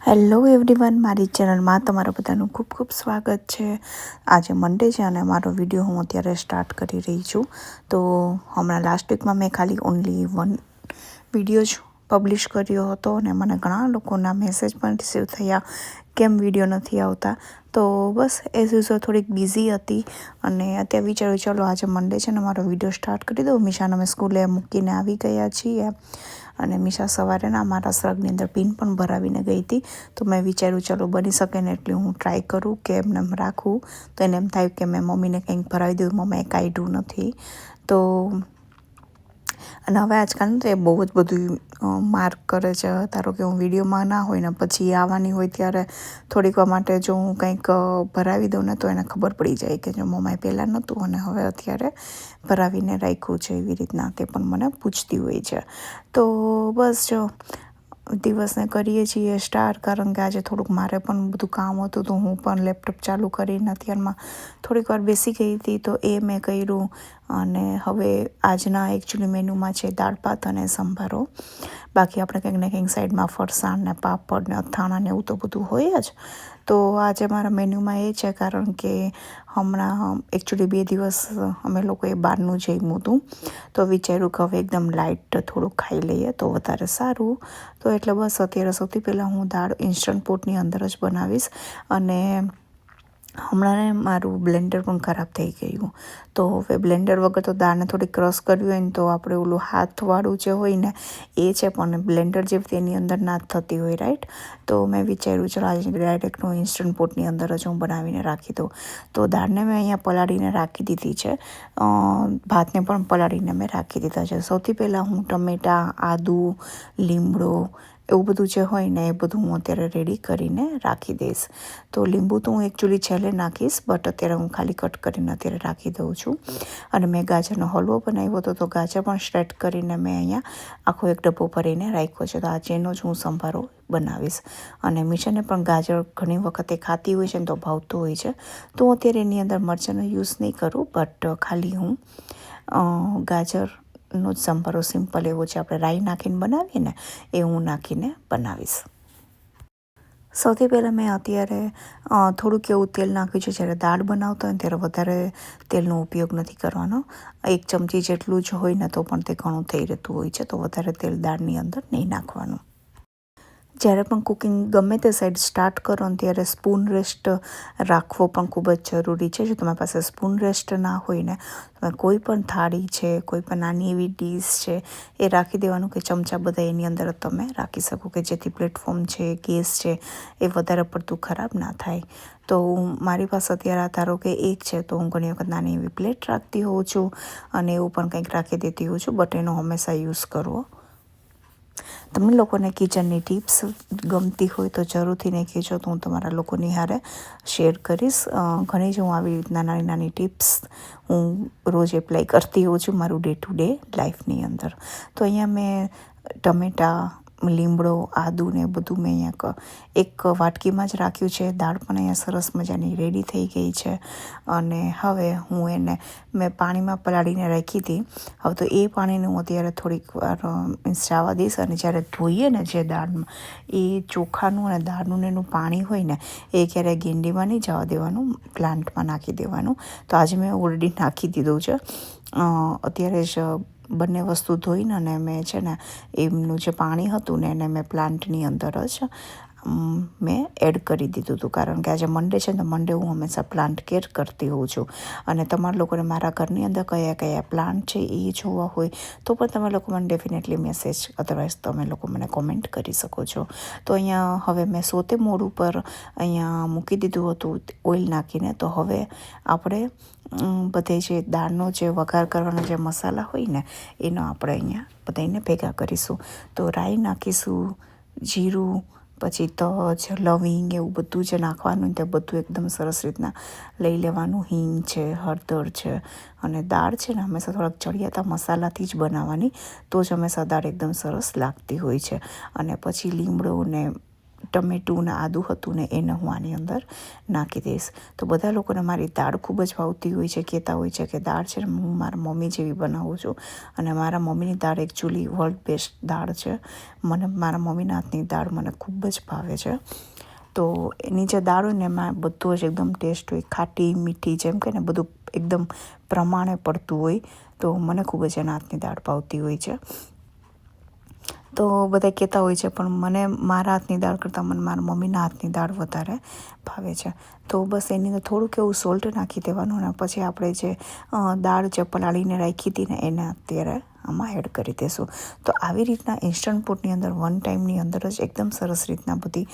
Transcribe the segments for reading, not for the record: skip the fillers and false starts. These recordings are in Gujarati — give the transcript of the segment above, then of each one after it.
હેલો એવરીવન, મારી ચેનલમાં તમારા બધાનું ખૂબ ખૂબ સ્વાગત છે. આજે મંડે છે અને મારો વિડીયો હું અત્યારે સ્ટાર્ટ કરી રહી છું. તો હમણાં લાસ્ટ વીકમાં મેં ખાલી ઓનલી 1 વિડીયો જ પબ્લિશ કર્યો હતો અને મને ઘણા લોકોના મેસેજ પણ રિસીવ થયા કેમ વિડીયો નથી આવતા. તો બસ એઝ યુઝ્યુઅલ થોડીક બિઝી હતી અને અત્યારે વિચાર્યું ચલો આજે મંડે છે ને મારો વિડીયો સ્ટાર્ટ કરી દઉં. મીશાને અમે સ્કૂલે મૂકીને આવી ગયા છીએ અને મીશા સવારે મારા શ્રગની અંદર પિન પણ ભરાવીને ગઈ હતી. તો મેં વિચાર્યું ચલો બની શકે ને એટલી હું ટ્રાય કરું કે એમને રાખું. તો એને એમ થાય કે મેં મમ્મીને કંઈક ભરાવી દીધું, મમ્મીએ કાઢ્યું નથી. તો અને હવે આજકાલ તો એ બહુ જ બધું માર્ક કરે છે. ધારો કે હું વિડીયોમાં ના હોય ને પછી આવવાની હોય ત્યારે થોડીક વાર માટે જો હું કંઈક ભરાવી દઉં ને તો એને ખબર પડી જાય કે જો મમ્માએ પહેલાં નહોતું અને હવે અત્યારે ભરાવીને રાખ્યું છે એવી રીતના તે પણ મને પૂછતી હોય છે. તો બસ જો દિવસને કરીએ છીએ સ્ટાર્ટ, કારણ કે આજે થોડુંક મારે પણ બધું કામ હતું તો હું પણ લેપટોપ ચાલુ કરીને અત્યારમાં થોડીક વાર બેસી ગઈ હતી. તો એ મેં કર્યું અને હવે આજના એકચ્યુઅલી મેન્યુમાં છે દાળ ભાત અને સંભારો. બાકી આપણે કંઈક ને કંઈક સાઈડમાં ફરસાણ ને પાપડ ને અથાણાં ને એવું તો બધું હોય જ. તો આજે મારા મેન્યુમાં એ છે કારણ કે હમણાં એકચ્યુઅલી 2 દિવસ અમે લોકોએ બહારનું જમ્યું હતું. તો વિચાર્યું કે હવે એકદમ લાઇટ થોડુંક ખાઈ લઈએ તો વધારે સારું. તો એટલે બસ અત્યારે સૌથી પહેલાં હું દાળ ઇન્સ્ટન્ટ પોટની અંદર જ બનાવીશ. અને હમણાં મારું બ્લેન્ડર પણ ખરાબ થઈ ગયું. તો હવે બ્લેન્ડર વગર તો દાળને થોડી ક્રશ કરવી હોય ને તો આપણે ઓલું હાથવાળું જે હોય ને એ છે, પણ બ્લેન્ડર જેવી એની અંદર ના જ થતી હોય, રાઈટ. તો મેં વિચાર્યું ચલો આજે ડાયરેક્ટનું ઇન્સ્ટન્ટ પોટની અંદર જ હું બનાવીને રાખી દઉં. તો દાળને મેં અહીંયા પલાળીને રાખી દીધી છે. ભાતને પણ પલાળીને મેં રાખી દીધા છે. સૌથી પહેલાં હું ટમેટાં, આદું, લીમડો એવું બધું જે હોય ને એ બધું હું અત્યારે રેડી કરીને રાખી દઈશ. તો લીંબુ તો હું એકચ્યુઅલી છેલ્લે નાખીશ, બટ અત્યારે હું ખાલી કટ કરીને અત્યારે રાખી દઉં છું. અને મેં ગાજરનો હલવો બનાવ્યો હતો તો ગાજર પણ શ્રેડ કરીને મેં અહીંયા આખો એક ડબ્બો ભરીને રાખ્યો છે. તો આજે એનો જ હું સંભારો બનાવીશ. અને મીશાને પણ ગાજર ઘણી વખતે ખાતી હોય છે ને તો ભાવતું હોય છે. તો હું અત્યારે એની અંદર મરચાંનો યુઝ નહીં કરું, બટ ખાલી હું ગાજરનો જ સંભારો સિમ્પલ એવો છે આપણે રાઈ નાખીને બનાવીએ ને એ હું નાખીને બનાવીશ. સૌથી પહેલાં મેં અત્યારે થોડુંક એવું તેલ નાખ્યું છે. જ્યારે દાળ બનાવતા હોય ને ત્યારે વધારે તેલનો ઉપયોગ નથી કરવાનો. 1 ચમચી જેટલું જ હોય ને તો પણ તે ઘણું થઈ રહેતું હોય છે. તો વધારે તેલ દાળની અંદર નહીં નાખવાનું. જ્યારે પણ કુકિંગ ગમે તે સાઈડ સ્ટાર્ટ કરો ને ત્યારે સ્પૂન રેસ્ટ રાખવો પણ ખૂબ જ જરૂરી છે. જો તમારી પાસે સ્પૂન રેસ્ટ ના હોય ને તમે કોઈ પણ થાળી છે, કોઈ પણ નાની એવી ડીશ છે એ રાખી દેવાનું કે ચમચા બધા એની અંદર તમે રાખી શકો કે જેથી પ્લેટફોર્મ છે, ગેસ છે એ વધારે પડતું ખરાબ ના થાય. તો મારી પાસે અત્યારે ધારો કે 1 છે તો હું ઘણી વખત નાની એવી પ્લેટ રાખતી હોઉં છું અને એવું પણ કંઈક રાખી દેતી હોઉં છું, બટ એનો હંમેશા યુઝ કરવો. તમને લોકોને કિચનની ટિપ્સ ગમતી હોય તો જરૂરથી ને કહેજો, તો હું તમારા લોકોની હારે શેર કરીશ. ઘણી જ હું આવી રીતના નાની નાની ટિપ્સ હું રોજ એપ્લાય કરતી હોઉં છું મારું ડે ટુ ડે લાઈફની અંદર. તો અહીંયા મેં ટમેટાં, લીમડો, આદું ને બધું મેં અહીંયા એક વાટકીમાં જ રાખ્યું છે. દાળ પણ અહીંયા સરસ મજાની રેડી થઈ ગઈ છે. અને હવે હું એને મેં પાણીમાં પલાળીને રાખી હતી. હવે તો એ પાણીને હું અત્યારે થોડીક વાર જવા દઈશ. અને જ્યારે ધોઈએ ને જે દાળમાં એ ચોખાનું અને દાળનું એનું પાણી હોય ને એ ક્યારેય ગેંડીમાં નહીં જવા દેવાનું, પ્લાન્ટમાં નાખી દેવાનું. તો આજે મેં ઓલરેડી નાખી દીધું છે. અત્યારે જ બંને વસ્તુ ધોઈને અને મેં છે ને એમનું જે પાણી હતું ને એને મેં પ્લાન્ટની અંદર જ મેં એડ કરી દીધું હતું. કારણ કે આજે મંડે છે ને તો મંડે હું હંમેશા પ્લાન્ટ કેર કરતી હોઉં છું. અને તમારા લોકોને મારા ઘરની અંદર કયા કયા પ્લાન્ટ છે એ જોવા હોય તો પણ તમે લોકો મને ડેફિનેટલી મેસેજ, અધરવાઇઝ તમે લોકો મને કોમેન્ટ કરી શકો છો. તો અહીંયા હવે મેં સોતે મોડ ઉપર અહીંયા મૂકી દીધું હતું ઓઇલ નાખીને. તો હવે આપણે બધે જે દાળનો જે વઘાર કરવાનો જે મસાલા હોય ને એનો આપણે અહીંયા બધાને ભેગા કરીશું. તો રાઈ નાખીશું, જીરું, પછી તજ, લવિંગ એવું બધું જે નાખવાનું તે બધું એકદમ સરસ રીતના લઈ લેવાનું. હિંગ છે, હળદર છે અને દાળ છે ને હંમેશા થોડાક ચડિયાતા મસાલાથી જ બનાવવાની, તો જ હંમેશા દાળ એકદમ સરસ લાગતી હોય છે. અને પછી લીમડો ને ટમેટું ને આદું હતું ને એને હું આની અંદર નાખી દઈશ. તો બધા લોકોને મારી દાળ ખૂબ જ ભાવતી હોય છે, કહેતા હોય છે કે દાળ છે ને હું મારા મમ્મી જેવી બનાવું છું. અને મારા મમ્મીની દાળ એકચ્યુઅલી વર્લ્ડ બેસ્ટ દાળ છે. મને મારા મમ્મીના હાથની દાળ મને ખૂબ જ ભાવે છે. તો એની જે દાળ હોય ને એમાં બધું જ એકદમ ટેસ્ટ હોય, ખાટી મીઠી, જેમ કે ને બધું એકદમ પ્રમાણે પડતું હોય. તો મને ખૂબ જ એના હાથની દાળ ભાવતી હોય છે. તો બધા કહેતા હોય છે પણ મને મારા હાથની દાળ કરતાં મને મારા મમ્મીના હાથની દાળ વધારે ભાવે છે. તો બસ એની અંદર થોડુંક એવું સોલ્ટ નાખી દેવાનું અને પછી આપણે જે દાળ જે પલાળીને રાખી હતી ને એને અત્યારે આમાં એડ કરી દઈશું. તો આવી રીતના ઇન્સ્ટન્ટ પોટની અંદર વન ટાઈમની અંદર જ એકદમ સરસ રીતના બધી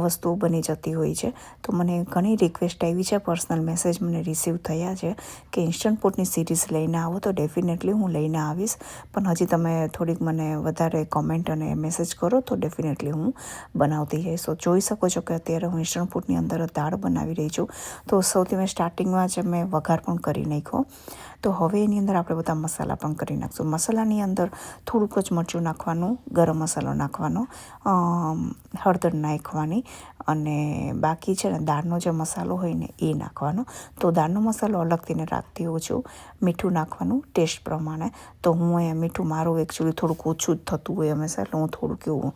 વસ્તુઓ બની જતી હોય છે. તો મને ઘણી રિક્વેસ્ટ આવી છે, પર્સનલ મેસેજ મને રિસીવ થયા છે કે ઇન્સ્ટન્ટ પોટની સિરીઝ લઈને આવો. તો ડેફિનેટલી હું લઈને આવીશ, પણ હજી તમે થોડીક મને વધારે કોમેન્ટ અને મેસેજ કરો તો ડેફિનેટલી હું બનાવતી જઈશ. તો જોઈ શકો છો કે અત્યારે હું ઇન્સ્ટન્ટ પોટની અંદર દાળ બનાવી રહી છું. તો સૌથી મેં સ્ટાર્ટિંગમાં જ મેં વઘાર પણ કરી નાખ્યો. તો હવે એની અંદર આપણે બધા મસાલા પણ કરી નાખશું. મસાલાની અંદર થોડુંક જ મરચું નાખવાનું, ગરમ મસાલો નાખવાનો, હળદર નાખવાની અને બાકી છે ને દાળનો જે મસાલો હોય ને એ નાખવાનો. તો દાળનો મસાલો અલગથી ને રાખતી હોઉં છું. મીઠું નાખવાનું ટેસ્ટ પ્રમાણે. તો હું અહીંયા મીઠું મારું એકચ્યુઅલી થોડુંક ઓછું જ થતું હોય હંમેશા, એટલે હું થોડુંક એવું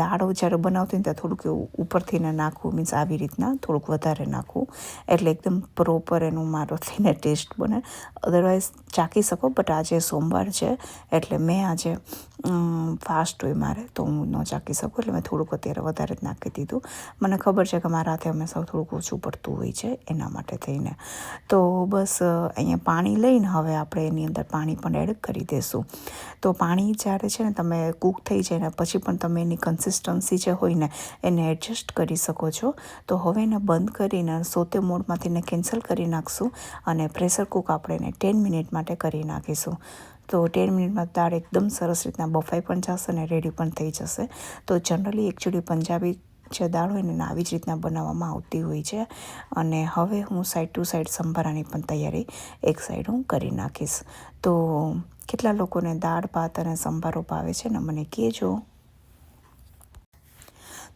દાળ જ્યારે બનાવતી ને ત્યાં થોડુંક એવું ઉપરથી ને નાખવું, મીન્સ આવી રીતના થોડુંક વધારે નાખવું, એટલે એકદમ પ્રોપર એનું મારોથી ને ટેસ્ટ બને. અદરવાઇઝ ચાખી શકો, બટ આજે સોમવાર છે એટલે મેં આજે ફાસ્ટ હોય મારે, તો હું ન ચાખી શકું, એટલે મેં થોડુંક અત્યારે વધારે જ નાખી દીધું. મને ખબર છે કે મારા હાથે હંમેશા થોડુંક ઓછું પડતું હોય છે એના માટે થઈને. તો બસ અહીંયા પાણી લઈને હવે આપણે એની અંદર પાણી પણ એડ કરી દઈશું. તો પાણી જ્યારે છે ને તમે કૂક થઈ જાય ને પછી પણ તમે એની કન્સિસ્ટન્સી જે હોય ને એને એડજસ્ટ કરી શકો છો. તો હવે એને બંધ કરીને સોતે મોડમાંથી ને કેન્સલ કરી નાખશું અને પ્રેશર કૂક આપણે એને 10 મિનિટ માટે કરી નાખીશું. તો 10 મિનિટમાં દાળ એકદમ સરસ રીતના બફાઈ પણ જશે અને રેડી પણ થઈ જશે. તો જનરલી એકચ્યુઅલી પંજાબી જે દાળ હોય ને આવી જ રીતના બનાવવામાં આવતી હોય છે. અને હવે હું સાઈડ ટુ સાઈડ સંભારાની પણ તૈયારી એક સાઈડ હું કરી નાખીશ. તો કેટલા લોકોને દાળ ભાત અને સંભારો ભાવે છે ને મને કહેજો.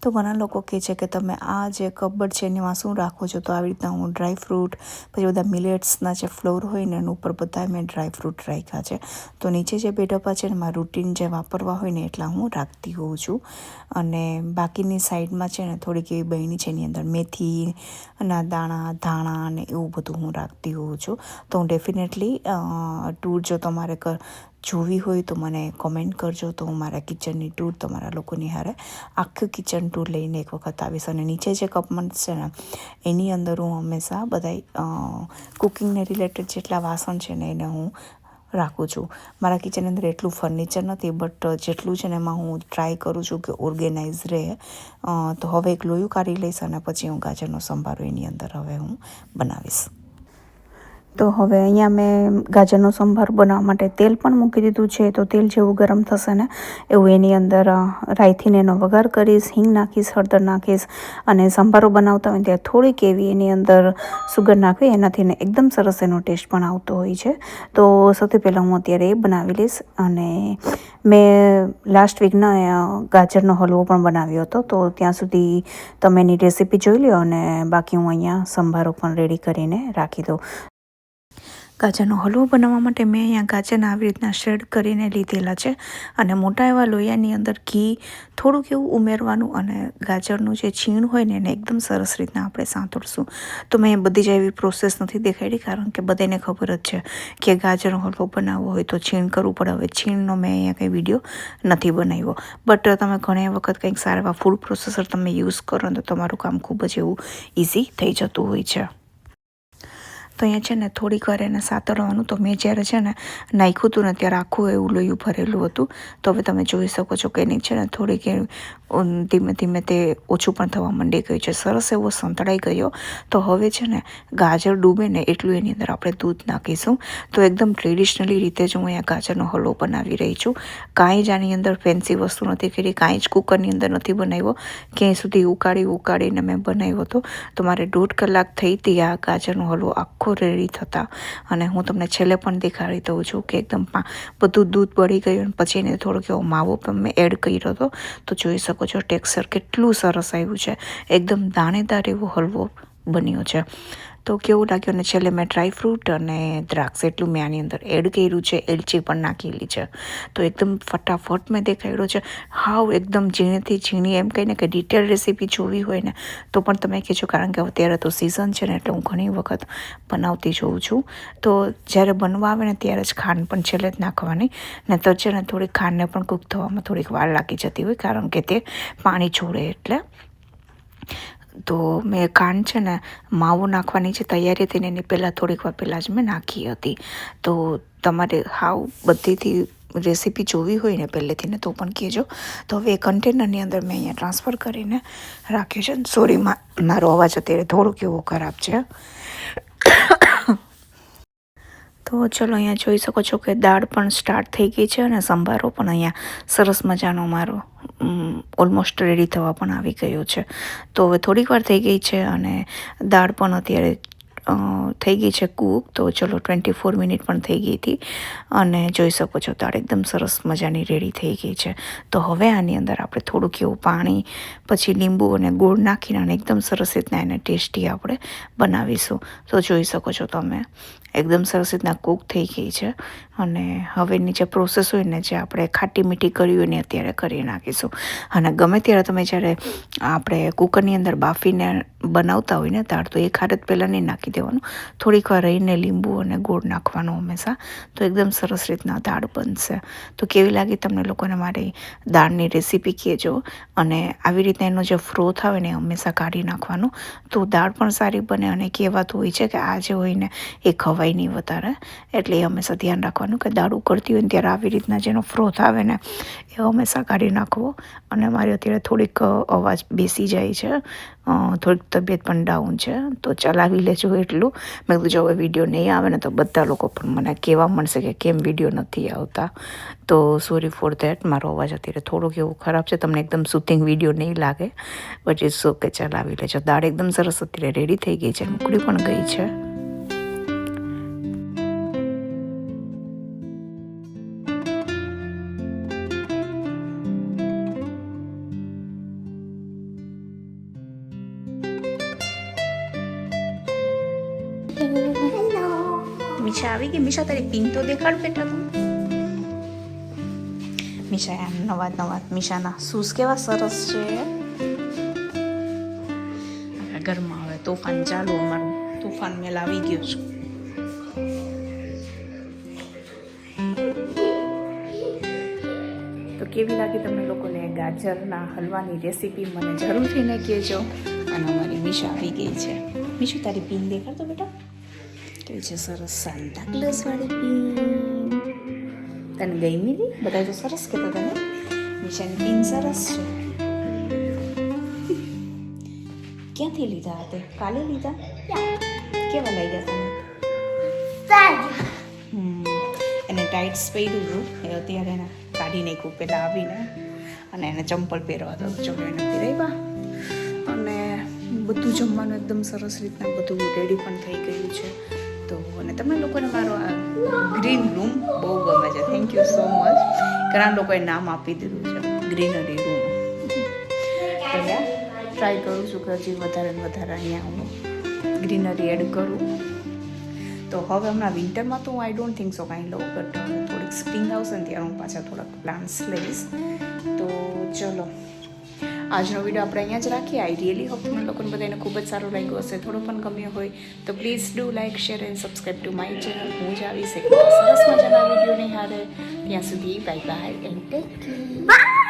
તો ઘણા લોકો કહે છે કે તમે આ જે કપબોર્ડ છે એમાં શું રાખો છો? તો આવી રીતના હું ડ્રાય ફ્રૂટ, પછી બધા મિલેટ્સના જે ફ્લોર હોય ને એના ઉપર બધા મેં ડ્રાય ફ્રૂટ રાખ્યા છે. તો નીચે જે બે ડબ્બા છે ને મારા રૂટીન જે વાપરવા હોય ને એટલા હું રાખતી હોઉં છું. અને બાકીની સાઈડમાં છે ને થોડીક એવી બહેણી છે એની અંદર મેથીના દાણા, ધાણા ને એવું બધું હું રાખતી હોઉં છું. તો હું ડેફિનેટલી ટૂર જો તમારે જોવી હોય તો મને કોમેન્ટ કરજો, તો હું મારા કિચનની ટૂર તમારા લોકોની હારે આખું કિચન ટૂર લઈને એક વખત આવીશ. અને નીચે જે કપમાં છે ને એની અંદર હું હંમેશા બધા કુકિંગને રિલેટેડ જેટલા વાસણ છે ને એને હું રાખું છું. મારા કિચનની અંદર એટલું ફર્નિચર નથી, બટ જેટલું છે ને એમાં હું ટ્રાય કરું છું કે ઓર્ગેનાઇઝ રહે. તો હવે એક લોયું કાઢી લઈશ અને પછી હું ગાજરનો સંભારો એની અંદર હવે હું બનાવીશ. તો હવે અહીંયા મેં ગાજરનો સંભારો બનાવવા માટે તેલ પણ મૂકી દીધું છે. તો તેલ જેવું ગરમ થશે ને એવું એની અંદર રાઈથીને એનો વઘાર કરીશ, હિંગ નાખીશ, હળદર નાખીશ. અને સંભારો બનાવતા હોય ત્યાં થોડીક એવી એની અંદર સુગર નાખવી, એનાથી ને એકદમ સરસ એનો ટેસ્ટ પણ આવતો હોય છે. તો સૌથી પહેલાં હું અત્યારે એ બનાવી લઈશ. અને મેં લાસ્ટ વીકના ગાજરનો હલવો પણ બનાવ્યો હતો, તો ત્યાં સુધી તમે એની રેસીપી જોઈ લો અને બાકી હું અહીંયા સંભારો પણ રેડી કરીને રાખી દઉં. ગાજરનો હલવો બનાવવા માટે મેં અહીંયા ગાજરના આવી રીતના શેડ કરીને લીધેલા છે. અને મોટા એવા લોયાની અંદર ઘી થોડુંક એવું ઉમેરવાનું અને ગાજરનું જે છીણ હોય ને એને એકદમ સરસ રીતના આપણે સાંતળશું. તો મેં બધી જ એવી પ્રોસેસ નથી દેખાડી, કારણ કે બધાને ખબર જ છે કે ગાજરનો હલવો બનાવવો હોય તો છીણ કરવું પડે. હવે છીણનો મેં અહીંયા કંઈ વિડીયો નથી બનાવ્યો, બટ તમે ઘણી વખત કંઈક સારા એવા ફૂડ પ્રોસેસર તમે યુઝ કરો ને તો તમારું કામ ખૂબ જ એવું ઇઝી થઈ જતું હોય છે. તો અહીંયા છે ને થોડીક વાર એને સાતળવાનું. તો મેં જ્યારે છે ને નાખ્યું હતું ને ત્યારે આખું એવું લોયું ભરેલું હતું. તો હવે તમે જોઈ શકો છો કે એની છે ને થોડીક ધીમે ધીમે તે ઓછું પણ થવા માંડી ગયું છે. સરસ એવો સંતળાઈ ગયો. તો હવે છે ને ગાજર ડૂબે ને એટલું એની અંદર આપણે દૂધ નાખીશું. તો એકદમ ટ્રેડિશનલી રીતે જ હું અહીંયા ગાજરનો હલવો બનાવી રહી છું. કાંઈ જ આની અંદર ફેન્સી વસ્તુ નથી કરી, કાંઈ જ કુકરની અંદર નથી બનાવ્યો. ક્યાંય સુધી ઉકાળીને મેં બનાવ્યો હતો. તો મારે 1.5 કલાક થઈ હતી આ ગાજરનો હલવો આખો આખો રેડી થતા. અને હું તમને છેલ્લે પણ દેખાડી દઉં છું કે એકદમ બધું દૂધ બળી ગયું અને પછી એને થોડોક એવો માવો પણ મેં એડ કર્યો હતો. તો જોઈ શકો છો ટેક્સચર કેટલું સરસ આવ્યું છે, એકદમ દાણેદાર એવો હલવો બન્યો છે. તો કેવું લાગ્યું? અને છેલ્લે મેં ડ્રાય ફ્રૂટ અને દ્રાક્ષ એટલું મેં આની અંદર એડ કર્યું છે, એલચી પણ નાખેલી છે. તો એકદમ ફટાફટ મેં દેખાડ્યો છે. હાવ એકદમ ઝીણેથી ઝીણી, એમ કહીને કે ડિટેલ રેસીપી જોવી હોય ને તો પણ તમે કહેજો, કારણ કે અત્યારે તો સિઝન છે ને એટલે હું ઘણી વખત બનાવતી જોઉં છું. તો જ્યારે બનવા આવે ને ત્યારે જ ખાંડ પણ છેલ્લે જ નાખવાની, ને તો છે ને થોડીક ખાંડને પણ કૂક થવામાં થોડીક વાર લાગી જતી હોય, કારણ કે તે પાણી છોડે એટલે. તો મેં ખાંડ છે ને માવો નાખવાની છે તૈયારી થઈને એની પહેલાં થોડીક વાર પહેલાં જ મેં નાખી હતી. તો તમારે હાવ બધીથી રેસીપી જોવી હોય ને પહેલેથી ને તો પણ કહેજો. તો હવે એ કન્ટેનરની અંદર મેં અહીંયા ટ્રાન્સફર કરીને રાખ્યું છે. સોરી, મારો અવાજ અત્યારે થોડોક એવો ખરાબ છે. તો ચલો, અહીંયા જોઈ શકો છો કે દાળ પણ સ્ટાર્ટ થઈ ગઈ છે અને સંભારો પણ અહીંયા સરસ મજાનો મારો ઓલમોસ્ટ રેડી થવા પણ આવી ગયો છે. તો હવે થોડીક વાર થઈ ગઈ છે અને દાળ પણ અત્યારે થઈ ગઈ છે કૂક. તો ચલો 24 મિનિટ પણ થઈ ગઈ હતી અને જોઈ શકો છો દાળ એકદમ સરસ મજાની રેડી થઈ ગઈ છે. તો હવે આની અંદર આપણે થોડુંક એવું પાણી, પછી લીંબુ અને ગોળ નાખીને અને એકદમ સરસ રીતના એને ટેસ્ટી આપણે બનાવીશું. તો જોઈ શકો છો તમે એકદમ સરસ રીતના કૂક થઈ ગઈ છે. અને હવેની જે પ્રોસેસ હોય ને, જે આપણે ખાટી મીઠી કરી હોય ને અત્યારે કરી નાખીશું. અને ગમે ત્યારે તમે જ્યારે આપણે કુકરની અંદર બાફીને બનાવતા હોય ને દાળ, તો એક હાથ પહેલાં નહીં નાખી દેવાનું, થોડીક વાર રહીને લીંબુ અને ગોળ નાખવાનું હંમેશા. તો એકદમ સરસ રીતના દાળ બનશે. તો કેવી લાગી તમને લોકોને મારી દાળની રેસીપી કહેજો. અને આવી રીતના એનો જે ફ્રોથ આવે ને હંમેશા કાઢી નાખવાનું, તો દાળ પણ સારી બને. અને કહેવાતું હોય છે કે આ જે હોય ને એ ખવાય નહીં વધારે, એટલે એ હંમેશા ધ્યાન રાખવાનું કે દાળ ઉકળતી હોય ને ત્યારે આવી રીતના જેનો ફ્રોથ આવે ને એ હંમેશા કાઢી નાખવો. અને મારી અત્યારે થોડીક અવાજ બેસી જાય છે, થોડીક તબિયત પણ ડાઉન છે, તો ચલાવી લેજો એટલું. મેં કીધું જો હવે વિડીયો નહીં આવે ને તો બધા લોકો પણ મને કહેવા મળશે કે કેમ વિડીયો નથી આવતા. તો સોરી ફોર ધેટ, મારો અવાજ અત્યારે થોડોક એવો ખરાબ છે, તમને એકદમ સુથિંગ વિડીયો નહીં લાગે, બટ ઇટ્સ ઓકે, ચલાવી લેજો. દાળ એકદમ સરસ અત્યારે રેડી થઈ ગઈ છે, ઉકળી પણ ગઈ છે. મીશા આવી ગઈ. મીશા તારી પિન તો દેખાડ બેટા તું. મીશા એમ નવા મીશાના શૂઝ કેવા સરસ છે. ઘરમાં હવે તોફાન ચાલુ, અમારું તોફાન મેલ આવી ગયું છે. તો કેવી લાગી તમને લોકોને ગાજરના હલવાની રેસીપી મને જરૂરથી ને કહેજો. અને અમારી મીશા આવી ગઈ છે. મીશુ તારી પિન દેખાડ તો બેટા, કેવી છે સરસ સાન્ટા ક્લોઝ વાળી પિન. તને ગમી હતી? બધા તો સરસ કહેતા તને મીશાની પિન સરસ છે. ક્યાંથી લીધા હતા? કાલે લીધા? કેવા લાગ્યા તમે? એને ટાઈટ્સ પહેર્યું હતું એ અત્યારે એને કાઢી નાખ્યું પહેલાં આવીને, અને એને ચંપલ પહેરવા તો ચલો એને પહેરાવ્યા. અને બધું જમવાનું એકદમ સરસ રીતના બધું રેડી પણ થઈ ગયું છે. તો અને તમે લોકોને મારો આ ગ્રીન રૂમ બહુ ગમે છે. Thank you so much. ઘણા લોકોએ નામ આપી દીધું છે ગ્રીનરી રૂમ. તો ટ્રાય કરું છું કે હજી વધારે ને વધારે અહીંયા હું ગ્રીનરી એડ કરું. તો હવે હમણાં વિન્ટરમાં તો હું આઈ ડોન્ટ થિંક સો કાંઈ લઉં, બટ થોડીક સ્પ્રિંગ આવશે ને ત્યારે હું પાછા થોડાક પ્લાન્ટ્સ લઈશ. તો ચલો, આજનો વિડીયો આપણે અહીંયા જ રાખીએ. આઈ રિયલી હોપ તમને લોકોને બધાને ખૂબ જ સારું લાગ્યું હશે. થોડો પણ ગમ્યો હોય તો please do like, share and subscribe to my channel. હું જ આવીશ એક સરસ મજાના વિડીયો નહીં હારે. ત્યાં સુધી bye bye and take care.